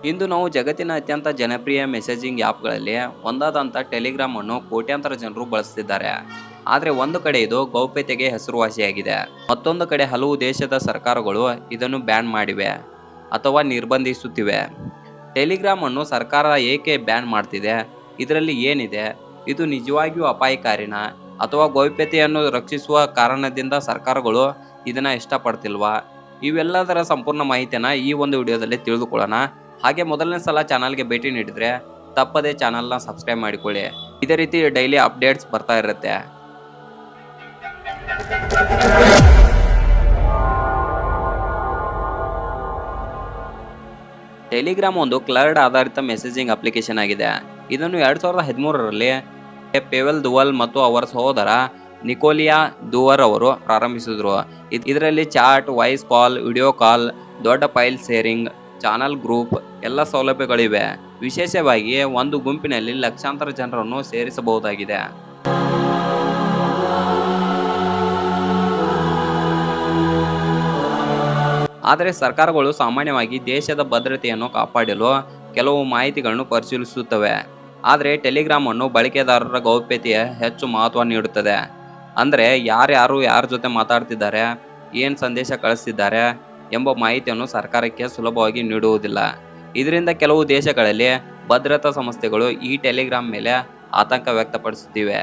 ಇಂದು ನಾವು ಜಗತ್ತಿನ ಅತ್ಯಂತ ಜನಪ್ರಿಯ ಮೆಸೇಜಿಂಗ್ ಆ್ಯಪ್ಗಳಲ್ಲಿ ಒಂದಾದಂಥ ಟೆಲಿಗ್ರಾಮ್ ಅನ್ನು ಕೋಟ್ಯಾಂತರ ಜನರು ಬಳಸ್ತಿದ್ದಾರೆ. ಆದರೆ ಒಂದು ಕಡೆ ಇದು ಗೌಪ್ಯತೆಗೆ ಹೆಸರುವಾಸಿಯಾಗಿದೆ. ಮತ್ತೊಂದು ಕಡೆ ಹಲವು ದೇಶದ ಸರ್ಕಾರಗಳು ಇದನ್ನು ಬ್ಯಾನ್ ಮಾಡಿವೆ ಅಥವಾ ನಿರ್ಬಂಧಿಸುತ್ತಿವೆ. ಟೆಲಿಗ್ರಾಮ್ ಅನ್ನು ಸರ್ಕಾರ ಏಕೆ ಬ್ಯಾನ್ ಮಾಡ್ತಿದೆ? ಇದರಲ್ಲಿ ಏನಿದೆ? ಇದು ನಿಜವಾಗಿಯೂ ಅಪಾಯಕಾರಿನ ಅಥವಾ ಗೌಪ್ಯತೆಯನ್ನು ರಕ್ಷಿಸುವ ಕಾರಣದಿಂದ ಸರ್ಕಾರಗಳು ಇದನ್ನ ಇಷ್ಟಪಡ್ತಿಲ್ವಾ? ಇವೆಲ್ಲದರ ಸಂಪೂರ್ಣ ಮಾಹಿತಿಯನ್ನ ಈ ಒಂದು ವಿಡಿಯೋದಲ್ಲಿ ತಿಳಿದುಕೊಳ್ಳೋಣ. ಹಾಗೆ ಮೊದಲನೇ ಸಲ ಚಾನಲ್ಗೆ ಭೇಟಿ ನೀಡಿದ್ರೆ ತಪ್ಪದೇ ಚಾನಲ್ನ ಸಬ್ಸ್ಕ್ರೈಬ್ ಮಾಡಿಕೊಳ್ಳಿ. ಇದೇ ರೀತಿ ಡೈಲಿ ಅಪ್ಡೇಟ್ಸ್ ಬರ್ತಾ ಇರುತ್ತೆ. ಟೆಲಿಗ್ರಾಮ್ ಒಂದು ಕ್ಲೌಡ್ ಆಧಾರಿತ ಮೆಸೇಜಿಂಗ್ ಅಪ್ಲಿಕೇಶನ್ ಆಗಿದೆ. ಇದನ್ನು 2013ರಲ್ಲಿ ಪೇವೆಲ್ ದುವಲ್ ಮತ್ತು ಅವರ ಸಹೋದರ ನಿಕೋಲಿಯಾ ದುವರ್ ಅವರು ಪ್ರಾರಂಭಿಸಿದ್ರು. ಇದರಲ್ಲಿ chat, voice call, video call, ದೊಡ್ಡ ಫೈಲ್ ಶೇರಿಂಗ್, ಚಾನಲ್ ಗ್ರೂಪ್ ಎಲ್ಲ ಸೌಲಭ್ಯಗಳಿವೆ. ವಿಶೇಷವಾಗಿ ಒಂದು ಗುಂಪಿನಲ್ಲಿ ಲಕ್ಷಾಂತರ ಜನರನ್ನು ಸೇರಿಸಬಹುದಾಗಿದೆ. ಆದರೆ ಸರ್ಕಾರಗಳು ಸಾಮಾನ್ಯವಾಗಿ ದೇಶದ ಭದ್ರತೆಯನ್ನು ಕಾಪಾಡಲು ಕೆಲವು ಮಾಹಿತಿಗಳನ್ನು ಪರಿಶೀಲಿಸುತ್ತವೆ. ಆದರೆ ಟೆಲಿಗ್ರಾಮ್ ಅನ್ನು ಬಳಕೆದಾರರ ಗೌಪ್ಯತೆಯ ಹೆಚ್ಚು ಮಹತ್ವ ನೀಡುತ್ತದೆ. ಅಂದರೆ ಯಾರ ಜೊತೆ ಮಾತಾಡ್ತಿದ್ದಾರೆ, ಏನು ಸಂದೇಶ ಕಳಿಸ್ತಿದ್ದಾರೆ ಎಂಬ ಮಾಹಿತಿಯನ್ನು ಸರ್ಕಾರಕ್ಕೆ ಸುಲಭವಾಗಿ ನೀಡುವುದಿಲ್ಲ. ಇದರಿಂದ ಕೆಲವು ದೇಶಗಳಲ್ಲಿ ಭದ್ರತಾ ಸಂಸ್ಥೆಗಳು ಈ ಟೆಲಿಗ್ರಾಮ್ ಮೇಲೆ ಆತಂಕ ವ್ಯಕ್ತಪಡಿಸುತ್ತಿವೆ.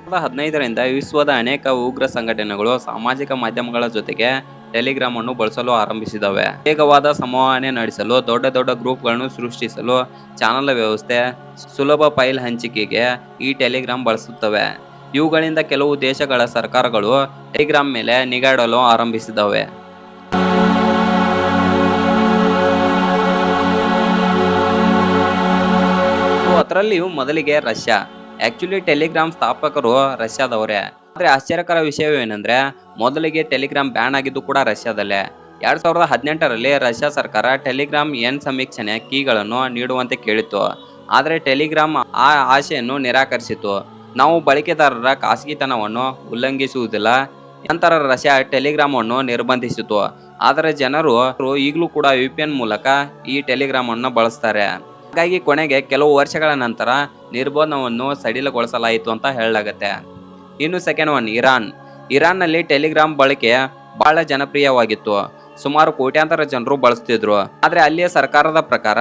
2015ರಿಂದ ವಿಶ್ವದ ಅನೇಕ ಉಗ್ರ ಸಂಘಟನೆಗಳು ಸಾಮಾಜಿಕ ಮಾಧ್ಯಮಗಳ ಜೊತೆಗೆ ಟೆಲಿಗ್ರಾಮ್ ಅನ್ನು ಬಳಸಲು ಆರಂಭಿಸಿದವೆ. ವೇಗವಾದ ಸಂವಹನ ನಡೆಸಲು, ದೊಡ್ಡ ಗ್ರೂಪ್ಗಳನ್ನು ಸೃಷ್ಟಿಸಲು, ಚಾನಲ್ ವ್ಯವಸ್ಥೆ, ಸುಲಭ ಫೈಲ್ ಹಂಚಿಕೆಗೆ ಈ ಟೆಲಿಗ್ರಾಮ್ ಬಳಸುತ್ತವೆ. ಇವುಗಳಿಂದ ಕೆಲವು ದೇಶಗಳ ಸರ್ಕಾರಗಳು ಟೆಲಿಗ್ರಾಮ್ ಮೇಲೆ ನಿಗಾ ಇಡಲು ಆರಂಭಿಸಿದವೆ. ಅದರಲ್ಲಿಯೂ ಮೊದಲಿಗೆ ರಷ್ಯಾ. ಆಕ್ಚುಲಿ ಟೆಲಿಗ್ರಾಮ್ ಸ್ಥಾಪಕರು ರಷ್ಯಾದವರೇ. ಆದರೆ ಆಶ್ಚರ್ಯಕರ ವಿಷಯವೇನೆಂದ್ರೆ ಮೊದಲಿಗೆ ಟೆಲಿಗ್ರಾಮ್ ಬ್ಯಾನ್ ಆಗಿದ್ದು ಕೂಡ ರಷ್ಯಾದಲ್ಲೇ. 2018ರಲ್ಲಿ ರಷ್ಯಾ ಸರ್ಕಾರ ಟೆಲಿಗ್ರಾಮ್ ಎನ್ ಸಮೀಕ್ಷಣೆ ಕೀಗಳನ್ನು ನೀಡುವಂತೆ ಕೇಳಿತ್ತು. ಆದರೆ ಟೆಲಿಗ್ರಾಮ್ ಆ ಆಶೆಯನ್ನು ನಿರಾಕರಿಸಿತು. ನಾವು ಬಳಕೆದಾರರ ಖಾಸಗಿತನವನ್ನು ಉಲ್ಲಂಘಿಸುವುದಿಲ್ಲ. ನಂತರ ರಷ್ಯಾ ಟೆಲಿಗ್ರಾಮ್ ಅನ್ನು ನಿರ್ಬಂಧಿಸಿತು. ಆದರೆ ಜನರು ಈಗಲೂ ಕೂಡ VPN ಮೂಲಕ ಈ ಟೆಲಿಗ್ರಾಮ್ ಅನ್ನು ಬಳಸ್ತಾರೆ. ಹಾಗಾಗಿ ಕೊನೆಗೆ ಕೆಲವು ವರ್ಷಗಳ ನಂತರ ನಿರ್ಬಂಧವನ್ನು ಸಡಿಲಗೊಳಿಸಲಾಯಿತು ಅಂತ ಹೇಳಲಾಗುತ್ತೆ. ಇನ್ನು ಸೆಕೆಂಡ್ ಒನ್, ಇರಾನ್ನಲ್ಲಿ ಟೆಲಿಗ್ರಾಮ್ ಬಳಕೆ ಬಹಳ ಜನಪ್ರಿಯವಾಗಿತ್ತು. ಸುಮಾರು ಕೋಟ್ಯಾಂತರ ಜನರು ಬಳಸ್ತಿದ್ರು. ಆದರೆ ಅಲ್ಲಿಯ ಸರ್ಕಾರದ ಪ್ರಕಾರ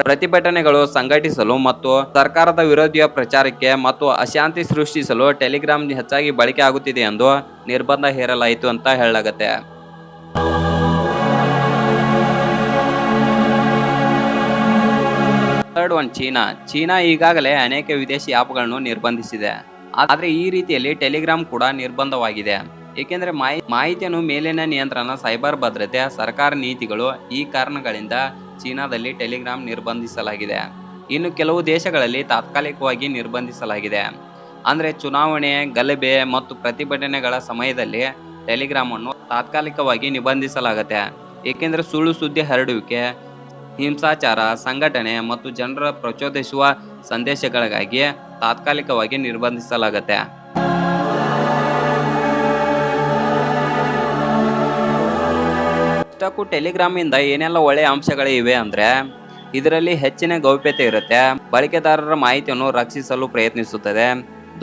ಪ್ರತಿಭಟನೆಗಳು ಸಂಘಟಿಸಲು ಮತ್ತು ಸರ್ಕಾರದ ವಿರೋಧಿಯ ಪ್ರಚಾರಕ್ಕೆ ಮತ್ತು ಅಶಾಂತಿ ಸೃಷ್ಟಿಸಲು ಟೆಲಿಗ್ರಾಮ್ ಹೆಚ್ಚಾಗಿ ಬಳಕೆ ಆಗುತ್ತಿದೆ ಎಂದು ನಿರ್ಬಂಧ ಹೇರಲಾಯಿತು ಅಂತ ಹೇಳಲಾಗುತ್ತೆ. ಥರ್ಡ್ ಒನ್, ಚೀನಾ ಈಗಾಗಲೇ ಅನೇಕ ವಿದೇಶಿ ಆ್ಯಪ್ಗಳನ್ನು ನಿರ್ಬಂಧಿಸಿದೆ. ಆದರೆ ಈ ರೀತಿಯಲ್ಲಿ ಟೆಲಿಗ್ರಾಮ್ ಕೂಡ ನಿರ್ಬಂಧವಾಗಿದೆ. ಏಕೆಂದರೆ ಮಾಹಿತಿಯನ್ನು ಮೇಲಿನ ನಿಯಂತ್ರಣ, ಸೈಬರ್ ಭದ್ರತೆ, ಸರ್ಕಾರ ನೀತಿಗಳು ಈ ಕಾರಣಗಳಿಂದ ಚೀನಾದಲ್ಲಿ ಟೆಲಿಗ್ರಾಮ್ ನಿರ್ಬಂಧಿಸಲಾಗಿದೆ. ಇನ್ನು ಕೆಲವು ದೇಶಗಳಲ್ಲಿ ತಾತ್ಕಾಲಿಕವಾಗಿ ನಿರ್ಬಂಧಿಸಲಾಗಿದೆ. ಅಂದರೆ ಚುನಾವಣೆ, ಗಲಭೆ ಮತ್ತು ಪ್ರತಿಭಟನೆಗಳ ಸಮಯದಲ್ಲಿ ಟೆಲಿಗ್ರಾಮ್ ಅನ್ನು ತಾತ್ಕಾಲಿಕವಾಗಿ ನಿರ್ಬಂಧಿಸಲಾಗುತ್ತೆ. ಏಕೆಂದರೆ ಸುಳ್ಳು ಸುದ್ದಿ ಹರಡುವಿಕೆ, ಹಿಂಸಾಚಾರ, ಸಂಘಟನೆ ಮತ್ತು ಜನರ ಪ್ರಚೋದಿಸುವ ಸಂದೇಶಗಳಿಗಾಗಿ ತಾತ್ಕಾಲಿಕವಾಗಿ ನಿರ್ಬಂಧಿಸಲಾಗುತ್ತೆ. ಇಷ್ಟಕ್ಕೂ ಟೆಲಿಗ್ರಾಮ್ ಇಂದ ಏನೆಲ್ಲ ಒಳ್ಳೆಯ ಅಂಶಗಳಿವೆ ಅಂದ್ರೆ ಇದರಲ್ಲಿ ಹೆಚ್ಚಿನ ಗೌಪ್ಯತೆ ಇರುತ್ತೆ. ಬಳಕೆದಾರರ ಮಾಹಿತಿಯನ್ನು ರಕ್ಷಿಸಲು ಪ್ರಯತ್ನಿಸುತ್ತದೆ.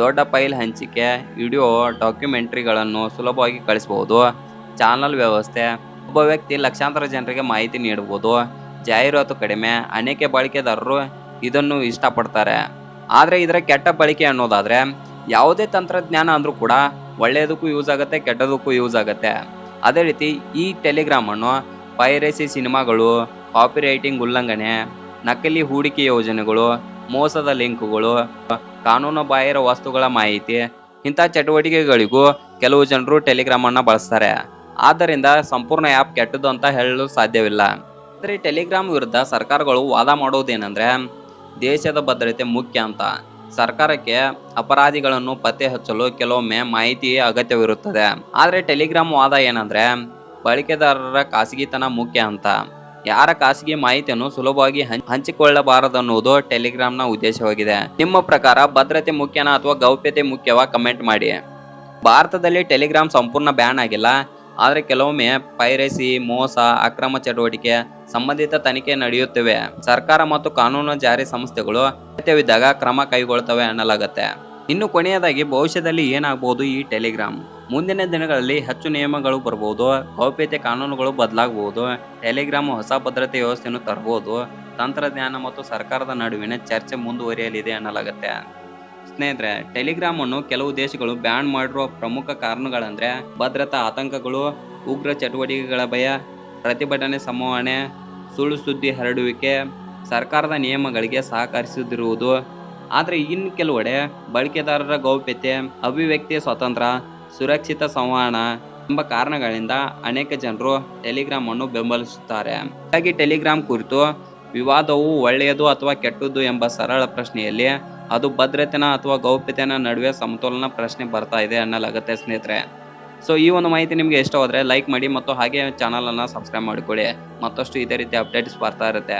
ದೊಡ್ಡ ಫೈಲ್ ಹಂಚಿಕೆ, ವಿಡಿಯೋ, ಡಾಕ್ಯುಮೆಂಟ್ರಿಗಳನ್ನು ಸುಲಭವಾಗಿ ಕಳಿಸಬಹುದು. ಚಾನಲ್ ವ್ಯವಸ್ಥೆ, ಒಬ್ಬ ವ್ಯಕ್ತಿ ಲಕ್ಷಾಂತರ ಜನರಿಗೆ ಮಾಹಿತಿ ನೀಡಬಹುದು. ಜಾಹೀರಾತು ಕಡಿಮೆ. ಅನೇಕ ಬಳಕೆದಾರರು ಇದನ್ನು ಇಷ್ಟಪಡ್ತಾರೆ. ಆದರೆ ಇದರ ಕೆಟ್ಟ ಬಳಕೆ ಅನ್ನೋದಾದ್ರೆ ಯಾವುದೇ ತಂತ್ರಜ್ಞಾನ ಅಂದ್ರೂ ಕೂಡ ಒಳ್ಳೆಯದಕ್ಕೂ ಯೂಸ್ ಆಗುತ್ತೆ, ಕೆಟ್ಟದಕ್ಕೂ ಯೂಸ್ ಆಗುತ್ತೆ. ಅದೇ ರೀತಿ ಈ ಟೆಲಿಗ್ರಾಮ್ ಅನ್ನು ಪೈರಸಿ ಸಿನಿಮಾಗಳು, ಕಾಪಿರೈಟಿಂಗ್ ಉಲ್ಲಂಘನೆ, ನಕಲಿ ಹೂಡಿಕೆ ಯೋಜನೆಗಳು, ಮೋಸದ ಲಿಂಕ್ಗಳು, ಕಾನೂನು ಬಾಹಿರ ವಸ್ತುಗಳ ಮಾಹಿತಿ, ಇಂಥ ಚಟುವಟಿಕೆಗಳಿಗೂ ಕೆಲವು ಜನರು ಟೆಲಿಗ್ರಾಮ್ ಅನ್ನ ಬಳಸ್ತಾರೆ. ಆದ್ದರಿಂದ ಸಂಪೂರ್ಣ ಆ್ಯಪ್ ಕೆಟ್ಟದ್ದು ಅಂತ ಹೇಳಲು ಸಾಧ್ಯವಿಲ್ಲ. ಆದರೆ ಟೆಲಿಗ್ರಾಮ್ ವಿರುದ್ಧ ಸರ್ಕಾರಗಳು ವಾದ ಮಾಡೋದೇನೆಂದ್ರೆ ದೇಶದ ಭದ್ರತೆ ಮುಖ್ಯ ಅಂತ. ಸರ್ಕಾರಕ್ಕೆ ಅಪರಾಧಿಗಳನ್ನು ಪತ್ತೆ ಹಚ್ಚಲು ಕೆಲವೊಮ್ಮೆ ಮಾಹಿತಿ ಅಗತ್ಯವಿರುತ್ತದೆ. ಆದರೆ ಟೆಲಿಗ್ರಾಮ್ ವಾದ ಏನಂದ್ರೆ ಬಳಕೆದಾರರ ಖಾಸಗಿತನ ಮುಖ್ಯ ಅಂತ. ಯಾರ ಖಾಸಗಿ ಮಾಹಿತಿಯನ್ನು ಸುಲಭವಾಗಿ ಹಂಚಿಕೊಳ್ಳಬಾರದನ್ನುವುದು ಟೆಲಿಗ್ರಾಮ್ನ ಉದ್ದೇಶವಾಗಿದೆ. ನಿಮ್ಮ ಪ್ರಕಾರ ಭದ್ರತೆ ಮುಖ್ಯನಾ ಅಥವಾ ಗೌಪ್ಯತೆ ಮುಖ್ಯವಾ? ಕಮೆಂಟ್ ಮಾಡಿ. ಭಾರತದಲ್ಲಿ ಟೆಲಿಗ್ರಾಮ್ ಸಂಪೂರ್ಣ ಬ್ಯಾನ್ ಆಗಿಲ್ಲ. ಆದರೆ ಕೆಲವೊಮ್ಮೆ ಪೈರಸಿ, ಮೋಸ, ಅಕ್ರಮ ಚಟುವಟಿಕೆ ಸಂಬಂಧಿತ ತನಿಖೆ ನಡೆಯುತ್ತಿವೆ. ಸರ್ಕಾರ ಮತ್ತು ಕಾನೂನು ಜಾರಿ ಸಂಸ್ಥೆಗಳು ಅಗತ್ಯವಿದ್ದಾಗ ಕ್ರಮ ಕೈಗೊಳ್ಳುತ್ತವೆ ಅನ್ನಲಾಗುತ್ತೆ. ಇನ್ನು ಕೊನೆಯದಾಗಿ ಭವಿಷ್ಯದಲ್ಲಿ ಏನಾಗಬಹುದು ಈ ಟೆಲಿಗ್ರಾಮ್? ಮುಂದಿನ ದಿನಗಳಲ್ಲಿ ಹೆಚ್ಚು ನಿಯಮಗಳು ಬರಬಹುದು, ಗೌಪ್ಯತೆ ಕಾನೂನುಗಳು ಬದಲಾಗಬಹುದು, ಟೆಲಿಗ್ರಾಮ್ ಹೊಸ ಭದ್ರತೆ ವ್ಯವಸ್ಥೆಯನ್ನು ತರಬಹುದು, ತಂತ್ರಜ್ಞಾನ ಮತ್ತು ಸರ್ಕಾರದ ನಡುವಿನ ಚರ್ಚೆ ಮುಂದುವರಿಯಲಿದೆ ಅನ್ನಲಾಗುತ್ತೆ. ಸ್ನೇಹಿತರೆ, ಟೆಲಿಗ್ರಾಮ್ ಅನ್ನು ಕೆಲವು ದೇಶಗಳು ಬ್ಯಾನ್ ಮಾಡಿರುವ ಪ್ರಮುಖ ಕಾರಣಗಳಂದ್ರೆ ಭದ್ರತಾ ಆತಂಕಗಳು, ಉಗ್ರ ಚಟುವಟಿಕೆಗಳ ಭಯ, ಪ್ರತಿಭಟನೆ ಸಂಭಾವನೆ, ಸುಳ್ಳು ಸುದ್ದಿ ಹರಡುವಿಕೆ, ಸರ್ಕಾರದ ನಿಯಮಗಳಿಗೆ ಸಹಕರಿಸದಿರುವುದು. ಆದರೆ ಇನ್ನು ಕೆಲವೆಡೆ ಬಳಕೆದಾರರ ಗೌಪ್ಯತೆ, ಅಭಿವ್ಯಕ್ತಿಯ ಸ್ವಾತಂತ್ರ್ಯ, ಸುರಕ್ಷಿತ ಸಂವಹನ ಎಂಬ ಕಾರಣಗಳಿಂದ ಅನೇಕ ಜನರು ಟೆಲಿಗ್ರಾಮ್ ಅನ್ನು ಬೆಂಬಲಿಸುತ್ತಾರೆ. ಹಾಗಾಗಿ ಟೆಲಿಗ್ರಾಮ್ ಕುರಿತು ವಿವಾದವು ಒಳ್ಳೆಯದು ಅಥವಾ ಕೆಟ್ಟದ್ದು ಎಂಬ ಸರಳ ಪ್ರಶ್ನೆಯಲ್ಲಿ ಅದು ಭದ್ರತೆನ ಅಥವಾ ಗೌಪ್ಯತೆನ ನಡುವೆ ಸಮತೋಲನ ಪ್ರಶ್ನೆ ಬರ್ತಾ ಇದೆ ಅನ್ನಲಾಗುತ್ತೆ ಸ್ನೇಹಿತರೆ. ಸೊ ಈ ಒಂದು ಮಾಹಿತಿ ನಿಮಗೆ ಇಷ್ಟವಾದರೆ ಲೈಕ್ ಮಾಡಿ ಮತ್ತು ಹಾಗೆ ಚಾನಲನ್ನು ಸಬ್ಸ್ಕ್ರೈಬ್ ಮಾಡಿಕೊಳ್ಳಿ. ಮತ್ತಷ್ಟು ಇದೇ ರೀತಿ ಅಪ್ಡೇಟ್ಸ್ ಬರ್ತಾ ಇರುತ್ತೆ.